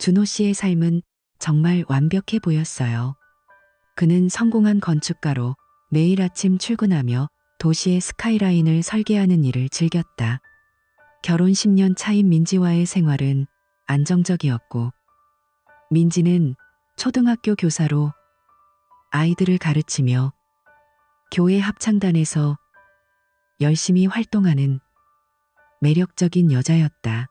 준호 씨의 삶은 정말 완벽해 보였어요. 그는 성공한 건축가로 매일 아침 출근하며 도시의 스카이라인을 설계하는 일을 즐겼다. 결혼 10년 차인 민지와의 생활은 안정적이었고, 민지는 초등학교 교사로 아이들을 가르치며 교회 합창단에서 열심히 활동하는 매력적인 여자였다.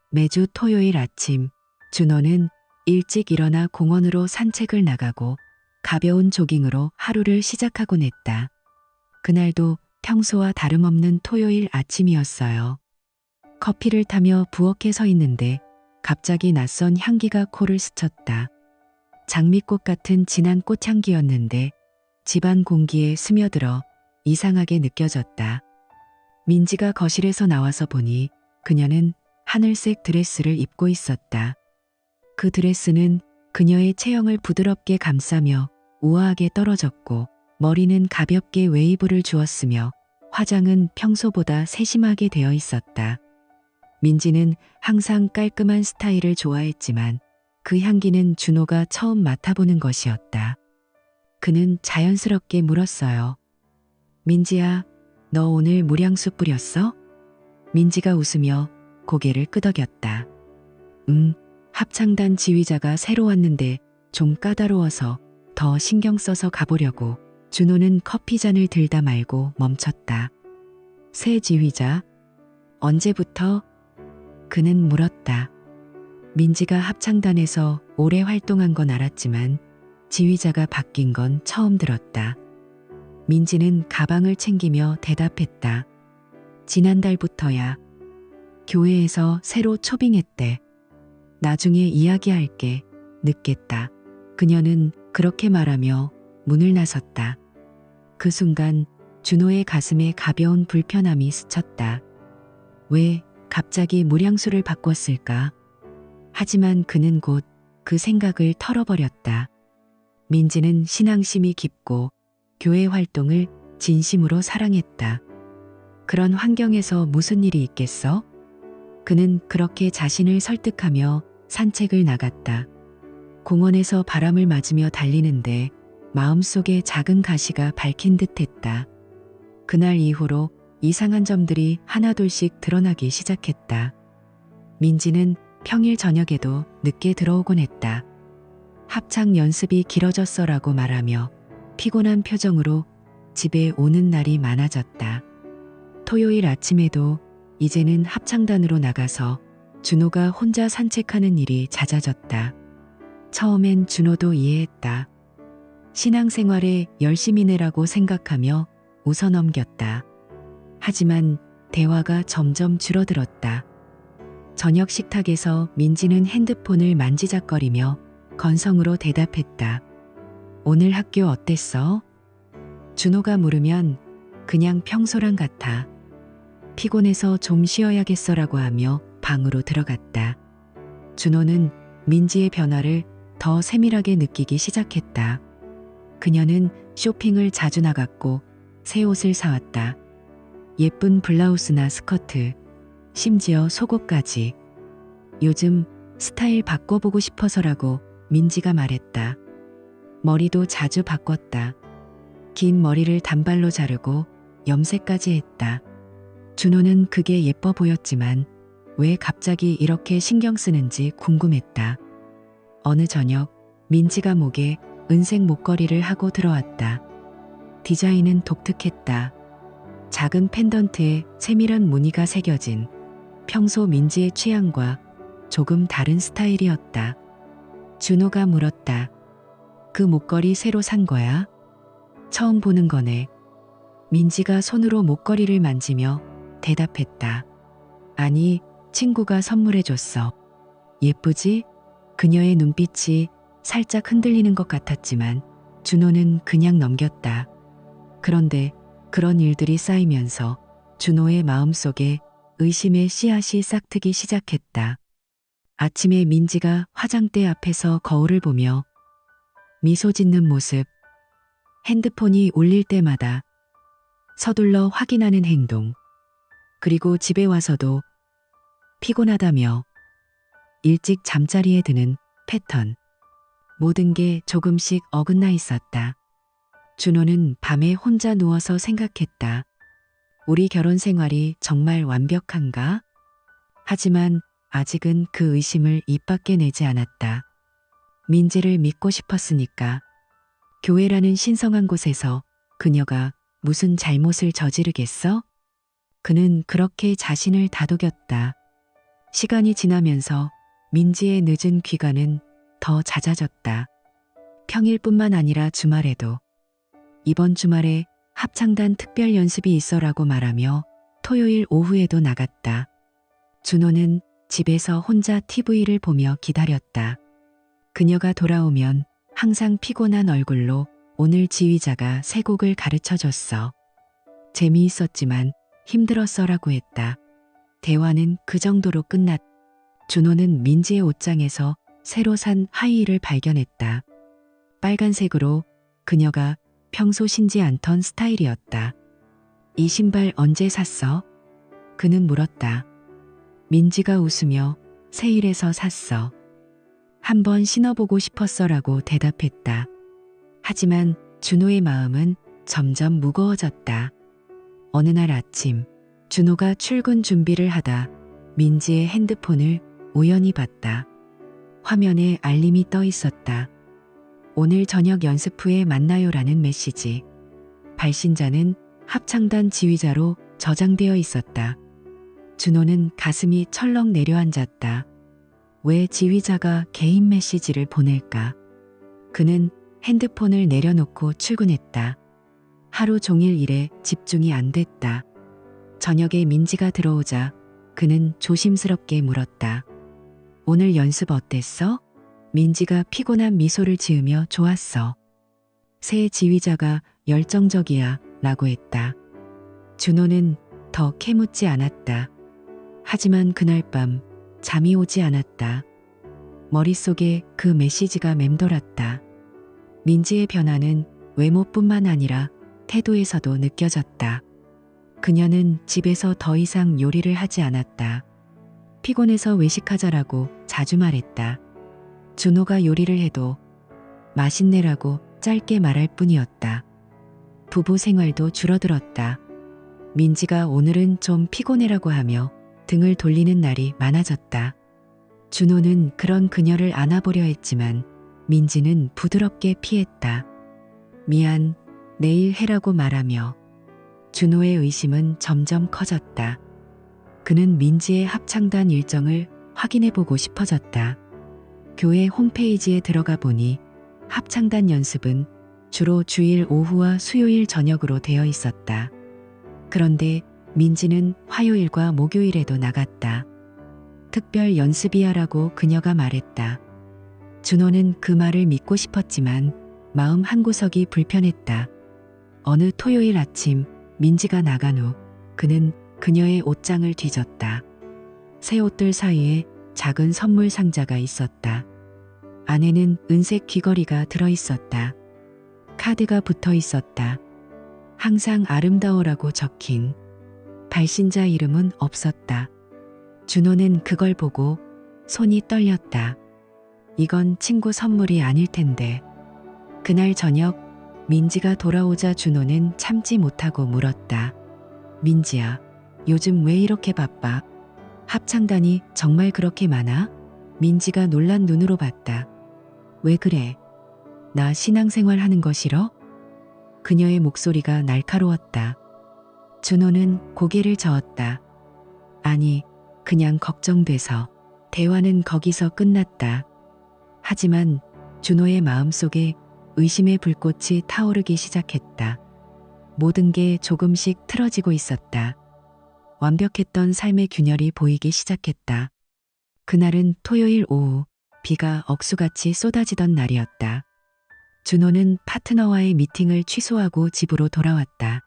매주 토요일 아침, 준호는 일찍 일어나 공원으로 산책을 나가고 가벼운 조깅으로 하루를 시작하곤 했다. 그날도 평소와 다름없는 토요일 아침이었어요. 커피를 타며 부엌에 서 있는데 갑자기 낯선 향기가 코를 스쳤다. 장미꽃 같은 진한 꽃향기였는데 집안 공기에 스며들어 이상하게 느껴졌다. 민지가 거실에서 나와서 보니 그녀는 하늘색 드레스를 입고 있었다. 그 드레스는 그녀의 체형을 부드럽게 감싸며 우아하게 떨어졌고, 머리는 가볍게 웨이브를 주었으며 화장은 평소보다 세심하게 되어 있었다. 민지는 항상 깔끔한 스타일을 좋아했지만 그 향기는 준호가 처음 맡아보는 것이었다. 그는 자연스럽게 물었어요. 민지야, 너 오늘 물향수 뿌렸어? 민지가 웃으며 고개를 끄덕였다. 합창단 지휘자가 새로 왔는데 좀 까다로워서 더 신경 써서 가보려고. 준호는 커피잔을 들다 말고 멈췄다. 새 지휘자? 언제부터? 그는 물었다. 민지가 합창단에서 오래 활동한 건 알았지만 지휘자가 바뀐 건 처음 들었다. 민지는 가방을 챙기며 대답했다. 지난달부터야. 교회에서 새로 초빙했대. 나중에 이야기할게. 늦겠다. 그녀는 그렇게 말하며 문을 나섰다. 그 순간 준호의 가슴에 가벼운 불편함이 스쳤다. 왜 갑자기 물향수를 바꿨을까? 하지만 그는 곧 그 생각을 털어버렸다. 민지는 신앙심이 깊고 교회 활동을 진심으로 사랑했다. 그런 환경에서 무슨 일이 있겠어? 그는 그렇게 자신을 설득하며 산책을 나갔다. 공원에서 바람을 맞으며 달리는데 마음속에 작은 가시가 밝힌 듯했다. 그날 이후로 이상한 점들이 하나둘씩 드러나기 시작했다. 민지는 평일 저녁에도 늦게 들어오곤 했다. 합창 연습이 길어졌어라고 말하며 피곤한 표정으로 집에 오는 날이 많아졌다. 토요일 아침에도 이제는 합창단으로 나가서 준호가 혼자 산책하는 일이 잦아졌다. 처음엔 준호도 이해했다. 신앙생활에 열심히 내라고 생각하며 웃어넘겼다. 하지만 대화가 점점 줄어들었다. 저녁 식탁에서 민지는 핸드폰을 만지작거리며 건성으로 대답했다. 오늘 학교 어땠어? 준호가 물으면 그냥 평소랑 같아. 피곤해서 좀 쉬어야겠어라고 하며 방으로 들어갔다. 준호는 민지의 변화를 더 세밀하게 느끼기 시작했다. 그녀는 쇼핑을 자주 나갔고 새 옷을 사왔다. 예쁜 블라우스나 스커트, 심지어 속옷까지. 요즘 스타일 바꿔보고 싶어서라고 민지가 말했다. 머리도 자주 바꿨다. 긴 머리를 단발로 자르고 염색까지 했다. 준호는 그게 예뻐 보였지만 왜 갑자기 이렇게 신경 쓰는지 궁금했다. 어느 저녁 민지가 목에 은색 목걸이를 하고 들어왔다. 디자인은 독특했다. 작은 펜던트에 세밀한 무늬가 새겨진 평소 민지의 취향과 조금 다른 스타일이었다. 준호가 물었다. 그 목걸이 새로 산 거야? 처음 보는 거네. 민지가 손으로 목걸이를 만지며 대답했다. 아니, 친구가 선물해줬어. 예쁘지? 그녀의 눈빛이 살짝 흔들리는 것 같았지만 준호는 그냥 넘겼다. 그런데 그런 일들이 쌓이면서 준호의 마음속에 의심의 씨앗이 싹트기 시작했다. 아침에 민지가 화장대 앞에서 거울을 보며 미소 짓는 모습, 핸드폰이 울릴 때마다 서둘러 확인하는 행동, 그리고 집에 와서도 피곤하다며 일찍 잠자리에 드는 패턴. 모든 게 조금씩 어긋나 있었다. 준호는 밤에 혼자 누워서 생각했다. 우리 결혼 생활이 정말 완벽한가? 하지만 아직은 그 의심을 입 밖에 내지 않았다. 민지를 믿고 싶었으니까. 교회라는 신성한 곳에서 그녀가 무슨 잘못을 저지르겠어? 그는 그렇게 자신을 다독였다. 시간이 지나면서 민지의 늦은 귀가는 더 잦아졌다. 평일뿐만 아니라 주말에도. 이번 주말에 합창단 특별 연습이 있어라고 말하며 토요일 오후에도 나갔다. 준호는 집에서 혼자 TV를 보며 기다렸다. 그녀가 돌아오면 항상 피곤한 얼굴로 오늘 지휘자가 세 곡을 가르쳐줬어. 재미있었지만 힘들었어라고 했다. 대화는 그 정도로 끝났다. 준호는 민지의 옷장에서 새로 산 하이힐을 발견했다. 빨간색으로 그녀가 평소 신지 않던 스타일이었다. 이 신발 언제 샀어? 그는 물었다. 민지가 웃으며 세일에서 샀어. 한번 신어보고 싶었어라고 대답했다. 하지만 준호의 마음은 점점 무거워졌다. 어느 날 아침 준호가 출근 준비를 하다 민지의 핸드폰을 우연히 봤다. 화면에 알림이 떠 있었다. 오늘 저녁 연습 후에 만나요라는 메시지. 발신자는 합창단 지휘자로 저장되어 있었다. 준호는 가슴이 철렁 내려앉았다. 왜 지휘자가 개인 메시지를 보낼까? 그는 핸드폰을 내려놓고 출근했다. 하루 종일 일에 집중이 안 됐다. 저녁에 민지가 들어오자 그는 조심스럽게 물었다. 오늘 연습 어땠어? 민지가 피곤한 미소를 지으며 좋았어. 새 지휘자가 열정적이야 라고 했다. 준호는 더 캐묻지 않았다. 하지만 그날 밤 잠이 오지 않았다. 머릿속에 그 메시지가 맴돌았다. 민지의 변화는 외모뿐만 아니라 태도에서도 느껴졌다. 그녀는 집에서 더 이상 요리를 하지 않았다. 피곤해서 외식하자라고 자주 말했다. 준호가 요리를 해도 맛있네라고 짧게 말할 뿐이었다. 부부 생활도 줄어들었다. 민지가 오늘은 좀 피곤해라고 하며 등을 돌리는 날이 많아졌다. 준호는 그런 그녀를 안아보려 했지만 민지는 부드럽게 피했다. 미안, 내일 해라고 말하며. 준호의 의심은 점점 커졌다. 그는 민지의 합창단 일정을 확인해보고 싶어졌다. 교회 홈페이지에 들어가 보니 합창단 연습은 주로 주일 오후와 수요일 저녁으로 되어 있었다. 그런데 민지는 화요일과 목요일에도 나갔다. 특별 연습이야라고 그녀가 말했다. 준호는 그 말을 믿고 싶었지만 마음 한구석이 불편했다. 어느 토요일 아침 민지가 나간 후 그는 그녀의 옷장을 뒤졌다. 새 옷들 사이에 작은 선물 상자가 있었다. 안에는 은색 귀걸이가 들어있었다. 카드가 붙어 있었다. 항상 아름다워라고 적힌. 발신자 이름은 없었다. 준호는 그걸 보고 손이 떨렸다. 이건 친구 선물이 아닐 텐데. 그날 저녁 민지가 돌아오자 준호는 참지 못하고 물었다. 민지야, 요즘 왜 이렇게 바빠? 합창단이 정말 그렇게 많아? 민지가 놀란 눈으로 봤다. 왜 그래? 나 신앙생활 하는 거 싫어? 그녀의 목소리가 날카로웠다. 준호는 고개를 저었다. 아니, 그냥 걱정돼서. 대화는 거기서 끝났다. 하지만 준호의 마음속에 의심의 불꽃이 타오르기 시작했다. 모든 게 조금씩 틀어지고 있었다. 완벽했던 삶의 균열이 보이기 시작했다. 그날은 토요일 오후 비가 억수같이 쏟아지던 날이었다. 준호는 파트너와의 미팅을 취소하고 집으로 돌아왔다.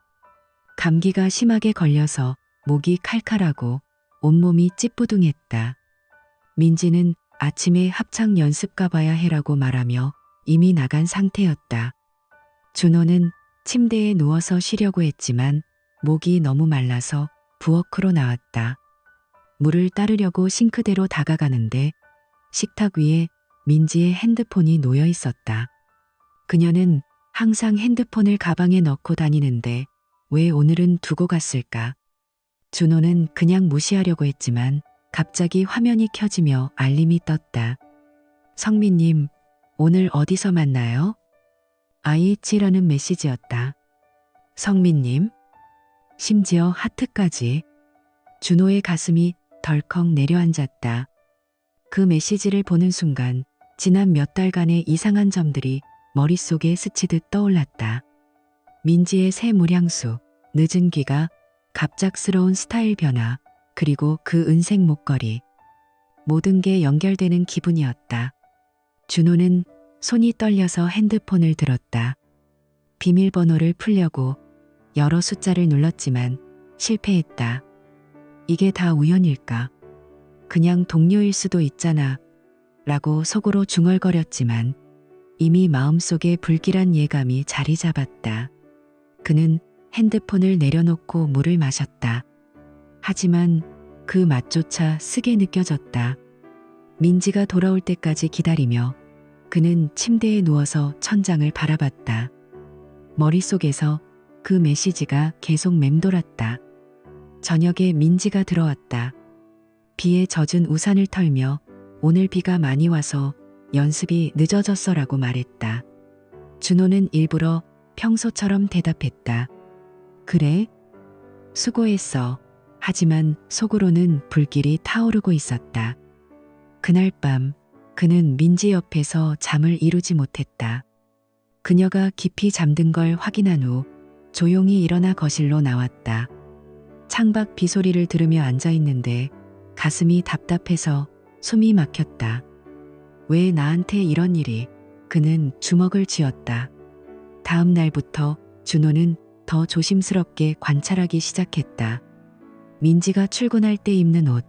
감기가 심하게 걸려서 목이 칼칼하고 온몸이 찌뿌둥했다. 민지는 아침에 합창 연습 가봐야 해라고 말하며 이미 나간 상태였다. 준호는 침대에 누워서 쉬려고 했지만 목이 너무 말라서 부엌으로 나왔다. 물을 따르려고 싱크대로 다가가는데 식탁 위에 민지의 핸드폰이 놓여 있었다. 그녀는 항상 핸드폰을 가방에 넣고 다니는데 왜 오늘은 두고 갔을까? 준호는 그냥 무시하려고 했지만 갑자기 화면이 켜지며 알림이 떴다. 성민님, 오늘 어디서 만나요? IH라는 메시지였다. 성민님? 심지어 하트까지. 준호의 가슴이 덜컥 내려앉았다. 그 메시지를 보는 순간 지난 몇 달간의 이상한 점들이 머릿속에 스치듯 떠올랐다. 민지의 새 물향수, 늦은 귀가, 갑작스러운 스타일 변화, 그리고 그 은색 목걸이. 모든 게 연결되는 기분이었다. 준호는 손이 떨려서 핸드폰을 들었다. 비밀번호를 풀려고 여러 숫자를 눌렀지만 실패했다. 이게 다 우연일까? 그냥 동료일 수도 있잖아. 라고 속으로 중얼거렸지만 이미 마음속에 불길한 예감이 자리 잡았다. 그는 핸드폰을 내려놓고 물을 마셨다. 하지만 그 맛조차 쓰게 느껴졌다. 민지가 돌아올 때까지 기다리며 그는 침대에 누워서 천장을 바라봤다. 머릿속에서 그 메시지가 계속 맴돌았다. 저녁에 민지가 들어왔다. 비에 젖은 우산을 털며 오늘 비가 많이 와서 연습이 늦어졌어라고 말했다. 준호는 일부러 평소처럼 대답했다. 그래? 수고했어. 하지만 속으로는 불길이 타오르고 있었다. 그날 밤 그는 민지 옆에서 잠을 이루지 못했다. 그녀가 깊이 잠든 걸 확인한 후 조용히 일어나 거실로 나왔다. 창밖 비소리를 들으며 앉아있는데 가슴이 답답해서 숨이 막혔다. 왜 나한테 이런 일이? 그는 주먹을 쥐었다. 다음 날부터 준호는 더 조심스럽게 관찰하기 시작했다. 민지가 출근할 때 입는 옷,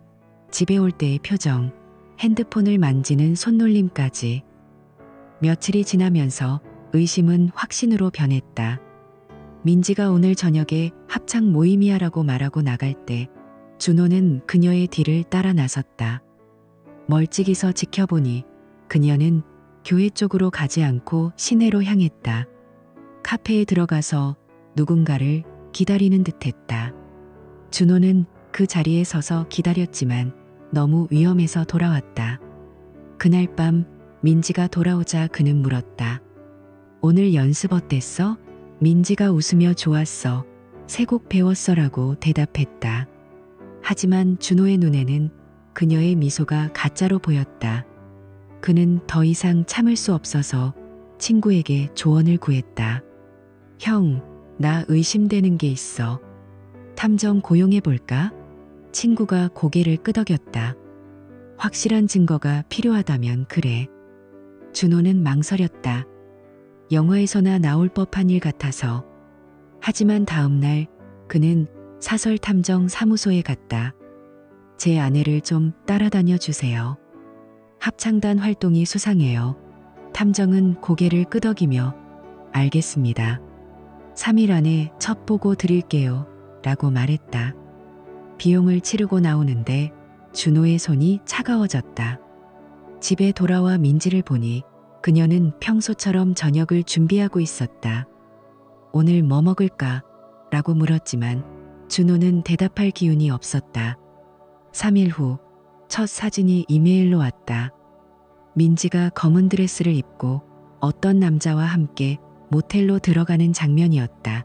집에 올 때의 표정, 핸드폰을 만지는 손놀림까지. 며칠이 지나면서 의심은 확신으로 변했다. 민지가 오늘 저녁에 합창 모임이야라고 말하고 나갈 때 준호는 그녀의 뒤를 따라 나섰다. 멀찍이서 지켜보니 그녀는 교회 쪽으로 가지 않고 시내로 향했다. 카페에 들어가서 누군가를 기다리는 듯했다. 준호는 그 자리에 서서 기다렸지만 너무 위험해서 돌아왔다. 그날 밤 민지가 돌아오자 그는 물었다. 오늘 연습 어땠어? 민지가 웃으며 좋았어. 세 곡 배웠어라고 대답했다. 하지만 준호의 눈에는 그녀의 미소가 가짜로 보였다. 그는 더 이상 참을 수 없어서 친구에게 조언을 구했다. 형, 나 의심되는 게 있어. 탐정 고용해볼까? 친구가 고개를 끄덕였다. 확실한 증거가 필요하다면 그래. 준호는 망설였다. 영화에서나 나올 법한 일 같아서. 하지만 다음 날 그는 사설 탐정 사무소에 갔다. 제 아내를 좀 따라다녀 주세요. 합창단 활동이 수상해요. 탐정은 고개를 끄덕이며 알겠습니다. 3일 안에 첫 보고 드릴게요. 라고 말했다. 비용을 치르고 나오는데 준호의 손이 차가워졌다. 집에 돌아와 민지를 보니 그녀는 평소처럼 저녁을 준비하고 있었다. 오늘 뭐 먹을까? 라고 물었지만 준호는 대답할 기운이 없었다. 3일 후 첫 사진이 이메일로 왔다. 민지가 검은 드레스를 입고 어떤 남자와 함께 모텔로 들어가는 장면이었다.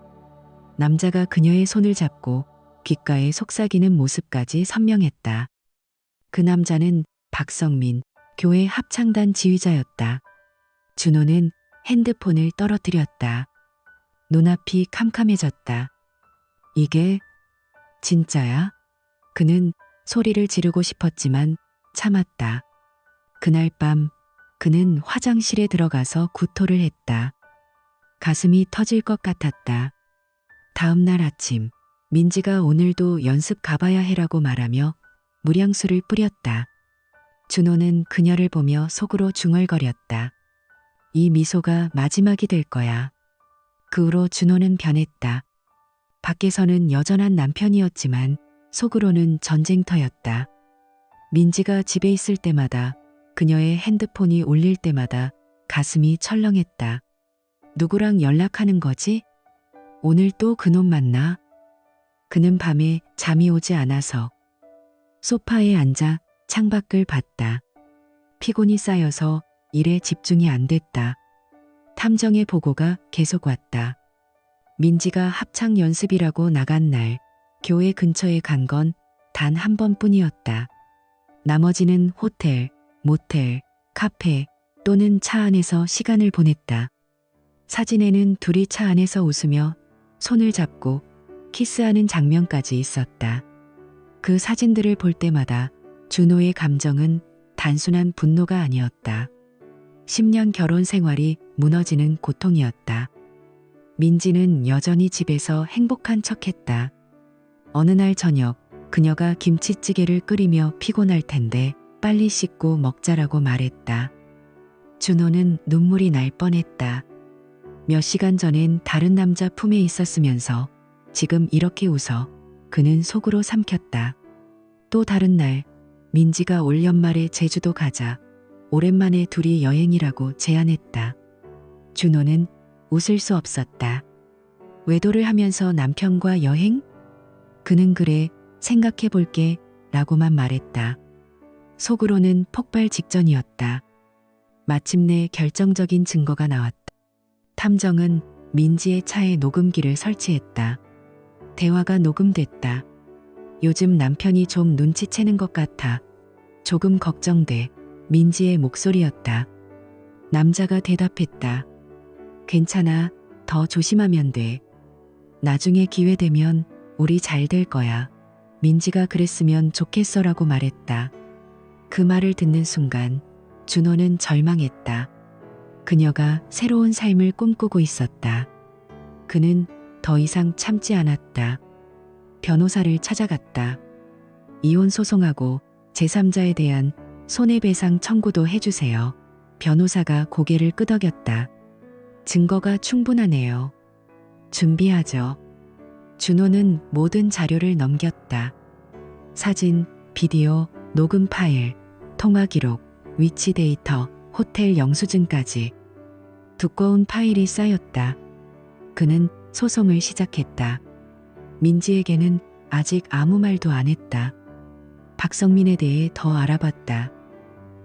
남자가 그녀의 손을 잡고 귓가에 속삭이는 모습까지 선명했다. 그 남자는 박성민, 교회 합창단 지휘자였다. 준호는 핸드폰을 떨어뜨렸다. 눈앞이 캄캄해졌다. 이게 진짜야? 그는 소리를 지르고 싶었지만 참았다. 그날 밤 그는 화장실에 들어가서 구토를 했다. 가슴이 터질 것 같았다. 다음 날 아침 민지가 오늘도 연습 가봐야 해라고 말하며 물향수를 뿌렸다. 준호는 그녀를 보며 속으로 중얼거렸다. 이 미소가 마지막이 될 거야. 그 후로 준호는 변했다. 밖에서는 여전한 남편이었지만 속으로는 전쟁터였다. 민지가 집에 있을 때마다 그녀의 핸드폰이 울릴 때마다 가슴이 철렁했다. 누구랑 연락하는 거지? 오늘 또 그놈 만나? 그는 밤에 잠이 오지 않아서 소파에 앉아 창밖을 봤다. 피곤이 쌓여서 일에 집중이 안 됐다. 탐정의 보고가 계속 왔다. 민지가 합창 연습이라고 나간 날 교회 근처에 간 건 단 한 번뿐이었다. 나머지는 호텔, 모텔, 카페 또는 차 안에서 시간을 보냈다. 사진에는 둘이 차 안에서 웃으며 손을 잡고 키스하는 장면까지 있었다. 그 사진들을 볼 때마다 준호의 감정은 단순한 분노가 아니었다. 10년 결혼 생활이 무너지는 고통이었다. 민지는 여전히 집에서 행복한 척했다. 어느 날 저녁 그녀가 김치찌개를 끓이며 피곤할 텐데 빨리 씻고 먹자라고 말했다. 준호는 눈물이 날 뻔했다. 몇 시간 전엔 다른 남자 품에 있었으면서 지금 이렇게 웃어 그는 속으로 삼켰다. 또 다른 날 민지가 올 연말에 제주도 가자 오랜만에 둘이 여행이라고 제안했다. 준호는 웃을 수 없었다. 외도를 하면서 남편과 여행? 그는 그래 생각해 볼게 라고만 말했다. 속으로는 폭발 직전이었다. 마침내 결정적인 증거가 나왔다. 탐정은 민지의 차에 녹음기를 설치했다. 대화가 녹음됐다. 요즘 남편이 좀 눈치채는 것 같아. 조금 걱정돼. 민지의 목소리였다. 남자가 대답했다. 괜찮아. 더 조심하면 돼. 나중에 기회 되면 우리 잘 될 거야. 민지가 그랬으면 좋겠어라고 말했다. 그 말을 듣는 순간 준호는 절망했다. 그녀가 새로운 삶을 꿈꾸고 있었다. 그는 더 이상 참지 않았다. 변호사를 찾아갔다. 이혼 소송하고 제3자에 대한 손해배상 청구도 해주세요. 변호사가 고개를 끄덕였다. 증거가 충분하네요. 준비하죠. 준호는 모든 자료를 넘겼다. 사진, 비디오, 녹음 파일, 통화 기록, 위치 데이터, 호텔 영수증까지. 두꺼운 파일이 쌓였다. 그는 소송을 시작했다. 민지에게는 아직 아무 말도 안 했다. 박성민에 대해 더 알아봤다.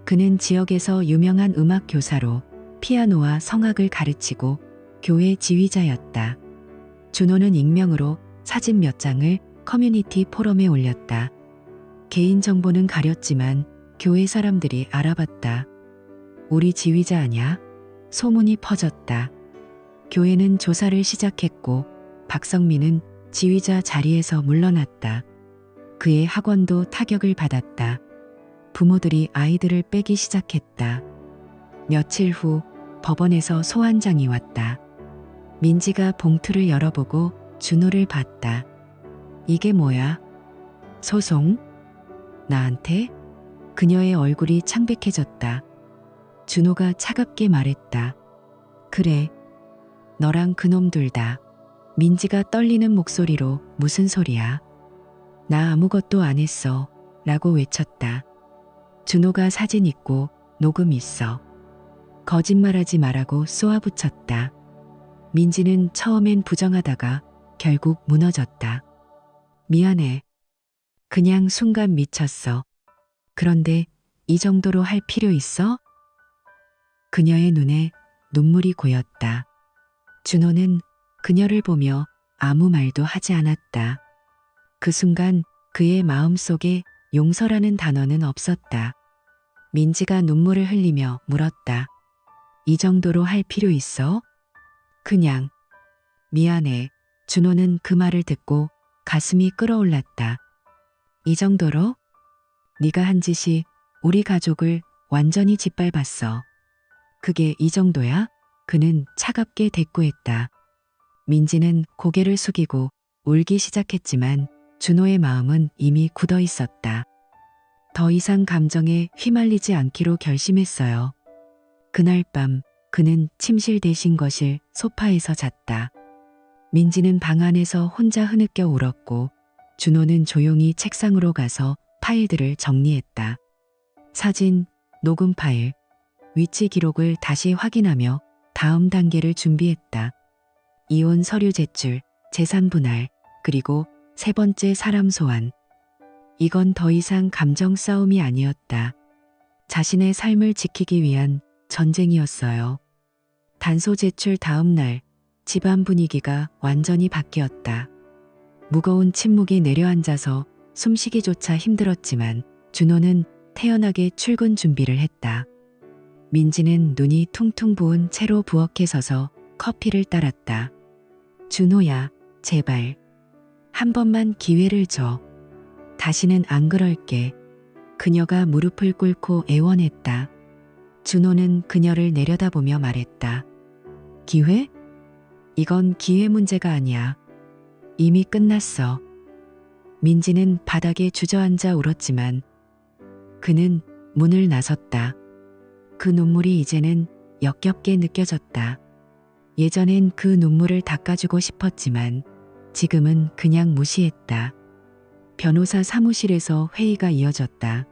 그는 지역에서 유명한 음악 교사로 피아노와 성악을 가르치고 교회 지휘자였다. 준호는 익명으로 사진 몇 장을 커뮤니티 포럼에 올렸다. 개인정보는 가렸지만 교회 사람들이 알아봤다. 우리 지휘자 아냐? 소문이 퍼졌다. 교회는 조사를 시작했고 박성민은 지휘자 자리에서 물러났다. 그의 학원도 타격을 받았다. 부모들이 아이들을 빼기 시작했다. 며칠 후 법원에서 소환장이 왔다. 민지가 봉투를 열어보고 준호를 봤다. 이게 뭐야? 소송? 나한테? 그녀의 얼굴이 창백해졌다. 준호가 차갑게 말했다. 그래. 너랑 그놈 둘 다. 민지가 떨리는 목소리로 무슨 소리야? 나 아무것도 안 했어. 라고 외쳤다. 준호가 사진 있고 녹음 있어. 거짓말하지 말라고 쏘아붙였다. 민지는 처음엔 부정하다가 결국 무너졌다. 미안해. 그냥 순간 미쳤어. 그런데 이 정도로 할 필요 있어? 그녀의 눈에 눈물이 고였다. 준호는 그녀를 보며 아무 말도 하지 않았다. 그 순간 그의 마음속에 용서라는 단어는 없었다. 민지가 눈물을 흘리며 물었다. 이 정도로 할 필요 있어? 그냥. 미안해. 준호는 그 말을 듣고 가슴이 끓어올랐다. 이 정도로? 네가 한 짓이 우리 가족을 완전히 짓밟았어. 그게 이 정도야? 그는 차갑게 대꾸했다. 민지는 고개를 숙이고 울기 시작했지만 준호의 마음은 이미 굳어 있었다. 더 이상 감정에 휘말리지 않기로 결심했어요. 그날 밤 그는 침실 대신 거실 소파에서 잤다. 민지는 방 안에서 혼자 흐느껴 울었고 준호는 조용히 책상으로 가서 파일들을 정리했다. 사진, 녹음 파일, 위치 기록을 다시 확인하며 다음 단계를 준비했다. 이혼 서류 제출, 재산 분할, 그리고 세 번째 사람 소환. 이건 더 이상 감정 싸움이 아니었다. 자신의 삶을 지키기 위한 전쟁이었어요. 단서 제출 다음 날, 집안 분위기가 완전히 바뀌었다. 무거운 침묵이 내려앉아서 숨쉬기조차 힘들었지만 준호는 태연하게 출근 준비를 했다. 민지는 눈이 퉁퉁 부은 채로 부엌에 서서 커피를 따랐다. 준호야, 제발. 한 번만 기회를 줘. 다시는 안 그럴게. 그녀가 무릎을 꿇고 애원했다. 준호는 그녀를 내려다보며 말했다. 기회? 이건 기회 문제가 아니야. 이미 끝났어. 민지는 바닥에 주저앉아 울었지만 그는 문을 나섰다. 그 눈물이 이제는 역겹게 느껴졌다. 예전엔 그 눈물을 닦아주고 싶었지만 지금은 그냥 무시했다. 변호사 사무실에서 회의가 이어졌다.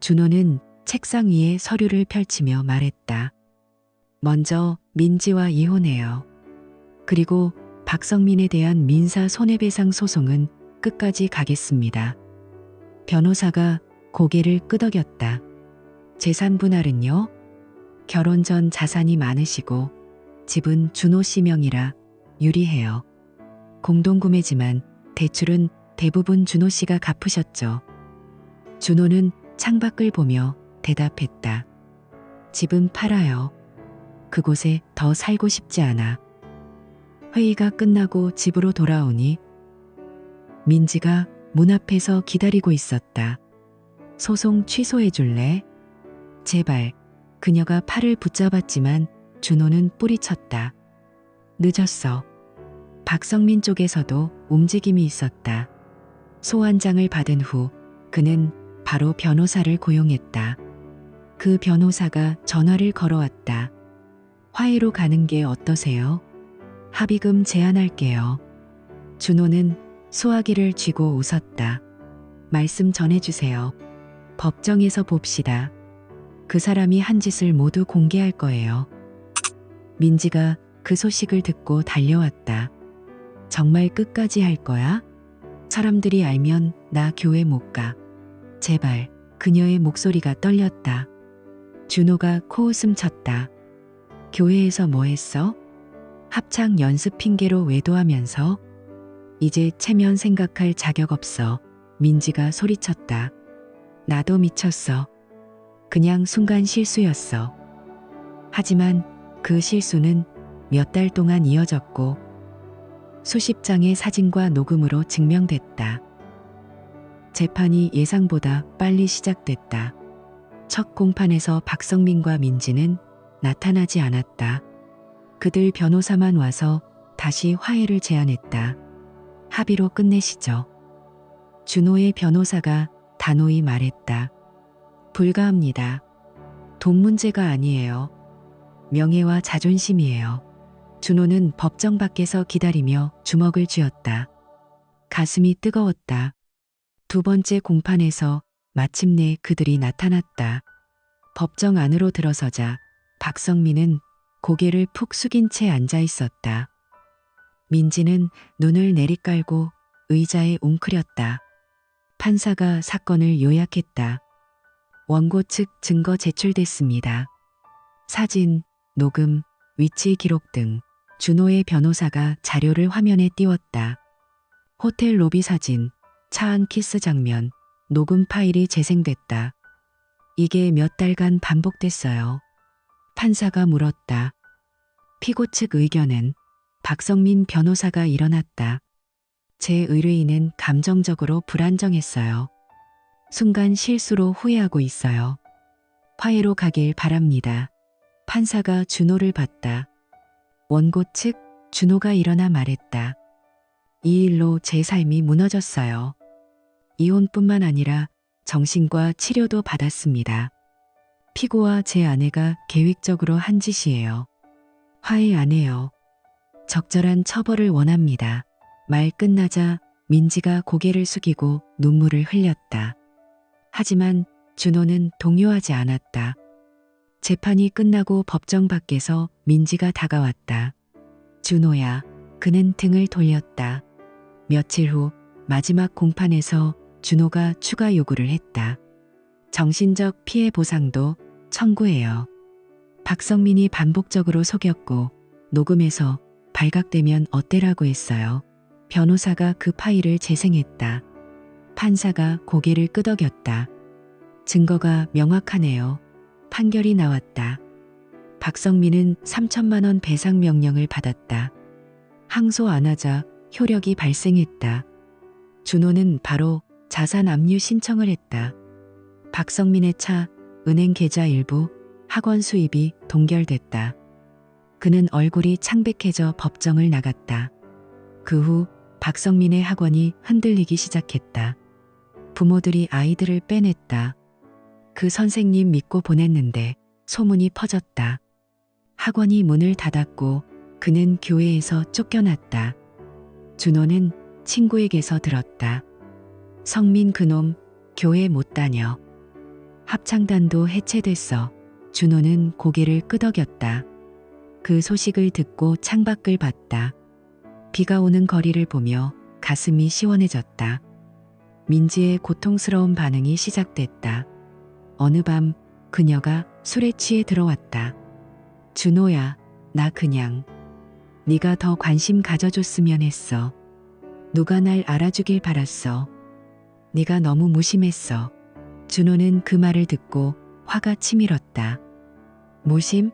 준호는 책상 위에 서류를 펼치며 말했다. 먼저 민지와 이혼해요. 그리고 박성민에 대한 민사 손해배상 소송은 끝까지 가겠습니다. 변호사가 고개를 끄덕였다. 재산 분할은요? 결혼 전 자산이 많으시고 집은 준호 씨 명의라 유리해요. 공동구매지만 대출은 대부분 준호 씨가 갚으셨죠. 준호는 창밖을 보며 대답했다. 집은 팔아요. 그곳에 더 살고 싶지 않아. 회의가 끝나고 집으로 돌아오니 민지가 문 앞에서 기다리고 있었다. 소송 취소해 줄래? 제발. 그녀가 팔을 붙잡았지만 준호는 뿌리쳤다. 늦었어. 박성민 쪽에서도 움직임이 있었다. 소환장을 받은 후 그는 바로 변호사를 고용했다. 그 변호사가 전화를 걸어왔다. 화해로 가는 게 어떠세요? 합의금 제안할게요. 준호는 수화기를 쥐고 웃었다. 말씀 전해주세요. 법정에서 봅시다. 그 사람이 한 짓을 모두 공개할 거예요. 민지가 그 소식을 듣고 달려왔다. 정말 끝까지 할 거야? 사람들이 알면 나 교회 못 가. 제발. 그녀의 목소리가 떨렸다. 준호가 코웃음 쳤다. 교회에서 뭐 했어? 합창 연습 핑계로 외도하면서? 이제 체면 생각할 자격 없어. 민지가 소리쳤다. 나도 미쳤어. 그냥 순간 실수였어. 하지만 그 실수는 몇 달 동안 이어졌고 수십 장의 사진과 녹음으로 증명됐다. 재판이 예상보다 빨리 시작됐다. 첫 공판에서 박성민과 민지는 나타나지 않았다. 그들 변호사만 와서 다시 화해를 제안했다. 합의로 끝내시죠. 준호의 변호사가 단호히 말했다. 불가합니다. 돈 문제가 아니에요. 명예와 자존심이에요. 준호는 법정 밖에서 기다리며 주먹을 쥐었다. 가슴이 뜨거웠다. 두 번째 공판에서 마침내 그들이 나타났다. 법정 안으로 들어서자 박성민은 고개를 푹 숙인 채 앉아 있었다. 민지는 눈을 내리깔고 의자에 웅크렸다. 판사가 사건을 요약했다. 원고 측 증거 제출됐습니다. 사진, 녹음, 위치 기록 등 준호의 변호사가 자료를 화면에 띄웠다. 호텔 로비 사진, 차 안 키스 장면, 녹음 파일이 재생됐다. 이게 몇 달간 반복됐어요. 판사가 물었다. 피고 측 의견은 박성민 변호사가 일어났다. 제 의뢰인은 감정적으로 불안정했어요. 순간 실수로 후회하고 있어요. 화해로 가길 바랍니다. 판사가 준호를 봤다. 원고 측 준호가 일어나 말했다. 이 일로 제 삶이 무너졌어요. 이혼뿐만 아니라 정신과 치료도 받았습니다. 피고와 제 아내가 계획적으로 한 짓이에요. 화해 안 해요. 적절한 처벌을 원합니다. 말 끝나자 민지가 고개를 숙이고 눈물을 흘렸다. 하지만 준호는 동요하지 않았다. 재판이 끝나고 법정 밖에서 민지가 다가왔다. 준호야. 그는 등을 돌렸다. 며칠 후 마지막 공판에서 준호가 추가 요구를 했다. 정신적 피해 보상도 청구해요. 박성민이 반복적으로 속였고 녹음해서 발각되면 어때라고 했어요. 변호사가 그 파일을 재생했다. 판사가 고개를 끄덕였다. 증거가 명확하네요. 판결이 나왔다. 박성민은 3천만 원 배상 명령을 받았다. 항소 안 하자 효력이 발생했다. 준호는 바로 자산 압류 신청을 했다. 박성민의 차, 은행 계좌 일부, 학원 수입이 동결됐다. 그는 얼굴이 창백해져 법정을 나갔다. 그 후 박성민의 학원이 흔들리기 시작했다. 부모들이 아이들을 빼냈다. 그 선생님 믿고 보냈는데 소문이 퍼졌다. 학원이 문을 닫았고 그는 교회에서 쫓겨났다. 준호는 친구에게서 들었다. 성민 그놈 교회 못 다녀. 합창단도 해체됐어. 준호는 고개를 끄덕였다. 그 소식을 듣고 창밖을 봤다. 비가 오는 거리를 보며 가슴이 시원해졌다. 민지의 고통스러운 반응이 시작됐다. 어느 밤 그녀가 술에 취해 들어왔다. 준호야, 나 그냥 네가 더 관심 가져줬으면 했어. 누가 날 알아주길 바랐어. 네가 너무 무심했어. 준호는 그 말을 듣고 화가 치밀었다. 무심?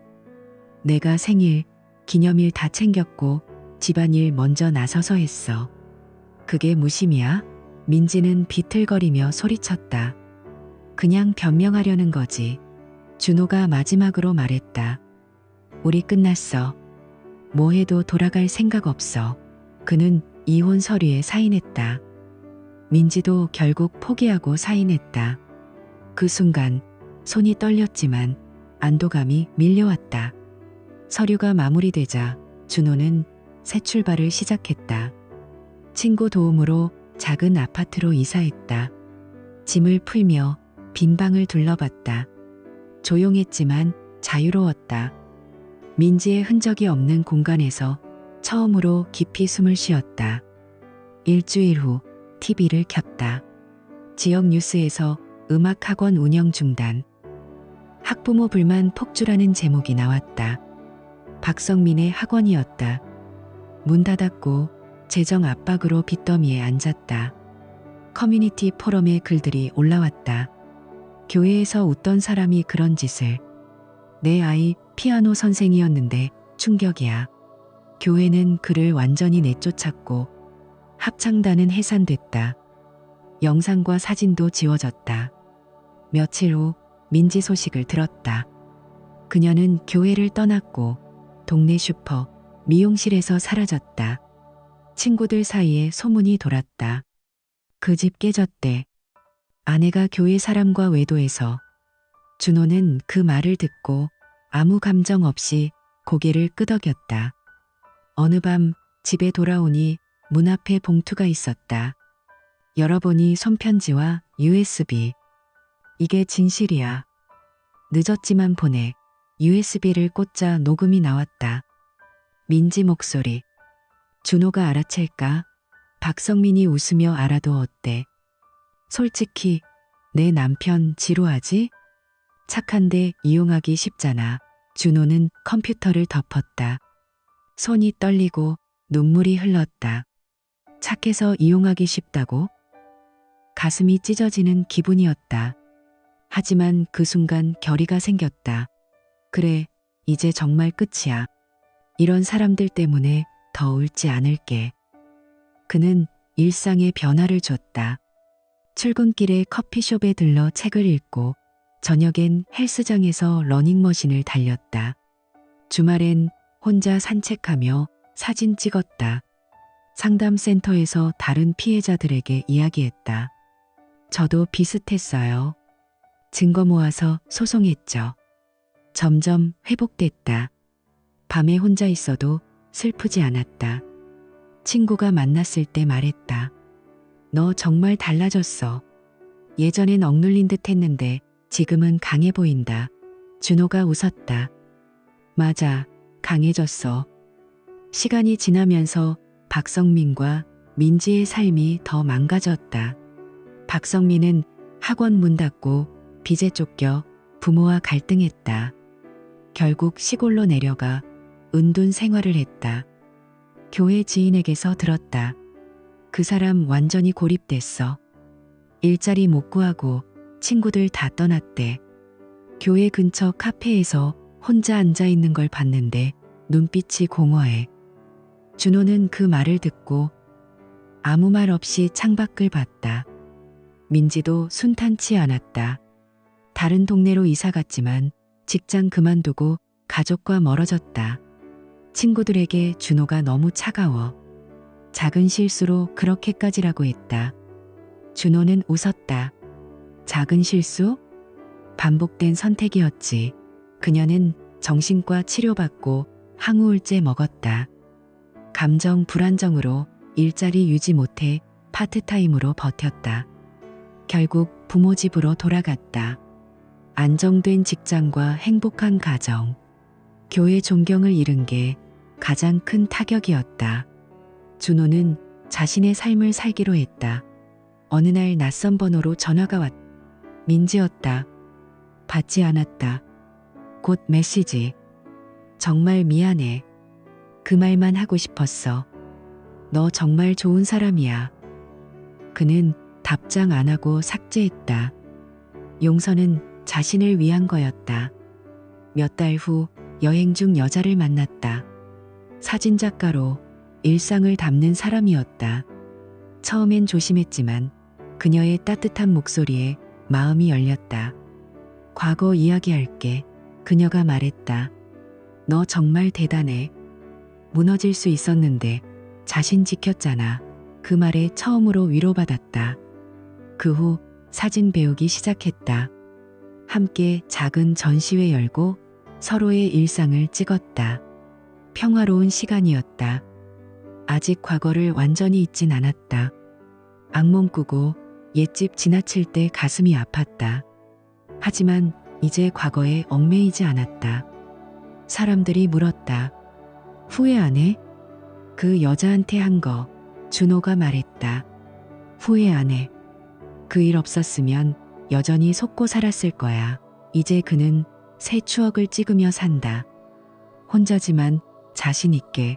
내가 생일, 기념일 다 챙겼고 집안일 먼저 나서서 했어. 그게 무심이야? 민지는 비틀거리며 소리쳤다. 그냥 변명하려는 거지. 준호가 마지막으로 말했다. 우리 끝났어. 뭐 해도 돌아갈 생각 없어. 그는 이혼 서류에 사인했다. 민지도 결국 포기하고 사인했다. 그 순간 손이 떨렸지만 안도감이 밀려왔다. 서류가 마무리되자 준호는 새 출발을 시작했다. 친구 도움으로 작은 아파트로 이사했다. 짐을 풀며 빈 방을 둘러봤다. 조용했지만 자유로웠다. 민지의 흔적이 없는 공간에서 처음으로 깊이 숨을 쉬었다. 일주일 후 TV를 켰다. 지역 뉴스에서 음악학원 운영 중단. 학부모 불만 폭주라는 제목이 나왔다. 박성민의 학원이었다. 문 닫았고 재정 압박으로 빚더미에 앉았다. 커뮤니티 포럼에 글들이 올라왔다. 교회에서 웃던 사람이 그런 짓을. 내 아이 피아노 선생이었는데 충격이야. 교회는 그를 완전히 내쫓았고 합창단은 해산됐다. 영상과 사진도 지워졌다. 며칠 후 민지 소식을 들었다. 그녀는 교회를 떠났고 동네 슈퍼, 미용실에서 사라졌다. 친구들 사이에 소문이 돌았다. 그 집 깨졌대. 아내가 교회 사람과 외도해서. 준호는 그 말을 듣고 아무 감정 없이 고개를 끄덕였다. 어느 밤 집에 돌아오니 문 앞에 봉투가 있었다. 열어보니 손편지와 USB. 이게 진실이야. 늦었지만 보내. USB를 꽂자 녹음이 나왔다. 민지 목소리. 준호가 알아챌까? 박성민이 웃으며 알아도 어때? 솔직히 내 남편 지루하지? 착한데 이용하기 쉽잖아. 준호는 컴퓨터를 덮었다. 손이 떨리고 눈물이 흘렀다. 착해서 이용하기 쉽다고? 가슴이 찢어지는 기분이었다. 하지만 그 순간 결의가 생겼다. 그래, 이제 정말 끝이야. 이런 사람들 때문에 더 울지 않을게. 그는 일상에 변화를 줬다. 출근길에 커피숍에 들러 책을 읽고 저녁엔 헬스장에서 러닝머신을 달렸다. 주말엔 혼자 산책하며 사진 찍었다. 상담센터에서 다른 피해자들에게 이야기했다. 저도 비슷했어요. 증거 모아서 소송했죠. 점점 회복됐다. 밤에 혼자 있어도 슬프지 않았다. 친구가 만났을 때 말했다. 너 정말 달라졌어. 예전엔 억눌린 듯 했는데 지금은 강해 보인다. 준호가 웃었다. 맞아, 강해졌어. 시간이 지나면서 박성민과 민지의 삶이 더 망가졌다. 박성민은 학원 문 닫고 빚에 쫓겨 부모와 갈등했다. 결국 시골로 내려가 은둔 생활을 했다. 교회 지인에게서 들었다. 그 사람 완전히 고립됐어. 일자리 못 구하고 친구들 다 떠났대. 교회 근처 카페에서 혼자 앉아 있는 걸 봤는데 눈빛이 공허해. 준호는 그 말을 듣고 아무 말 없이 창밖을 봤다. 민지도 순탄치 않았다. 다른 동네로 이사 갔지만 직장 그만두고 가족과 멀어졌다. 친구들에게 준호가 너무 차가워. 작은 실수로 그렇게까지라고 했다. 준호는 웃었다. 작은 실수? 반복된 선택이었지. 그녀는 정신과 치료받고 항우울제 먹었다. 감정 불안정으로 일자리 유지 못해 파트타임으로 버텼다. 결국 부모 집으로 돌아갔다. 안정된 직장과 행복한 가정. 교회 존경을 잃은 게 가장 큰 타격이었다. 준호는 자신의 삶을 살기로 했다. 어느 날 낯선 번호로 전화가 왔다. 민지였다. 받지 않았다. 곧 메시지. 정말 미안해. 그 말만 하고 싶었어. 너 정말 좋은 사람이야. 그는 답장 안 하고 삭제했다. 용서는 자신을 위한 거였다. 몇 달 후 여행 중 여자를 만났다. 사진작가로 일상을 담는 사람이었다. 처음엔 조심했지만 그녀의 따뜻한 목소리에 마음이 열렸다. 과거 이야기할게. 그녀가 말했다. 너 정말 대단해. 무너질 수 있었는데 자신 지켰잖아. 그 말에 처음으로 위로받았다. 그 후 사진 배우기 시작했다. 함께 작은 전시회 열고 서로의 일상을 찍었다. 평화로운 시간이었다. 아직 과거를 완전히 잊진 않았다. 악몽 꾸고 옛집 지나칠 때 가슴이 아팠다. 하지만 이제 과거에 얽매이지 않았다. 사람들이 물었다. 후회 안 해? 그 여자한테 한 거. 준호가 말했다. 후회 안 해. 그 일 없었으면 여전히 속고 살았을 거야. 이제 그는 새 추억을 찍으며 산다. 혼자지만 자신 있게.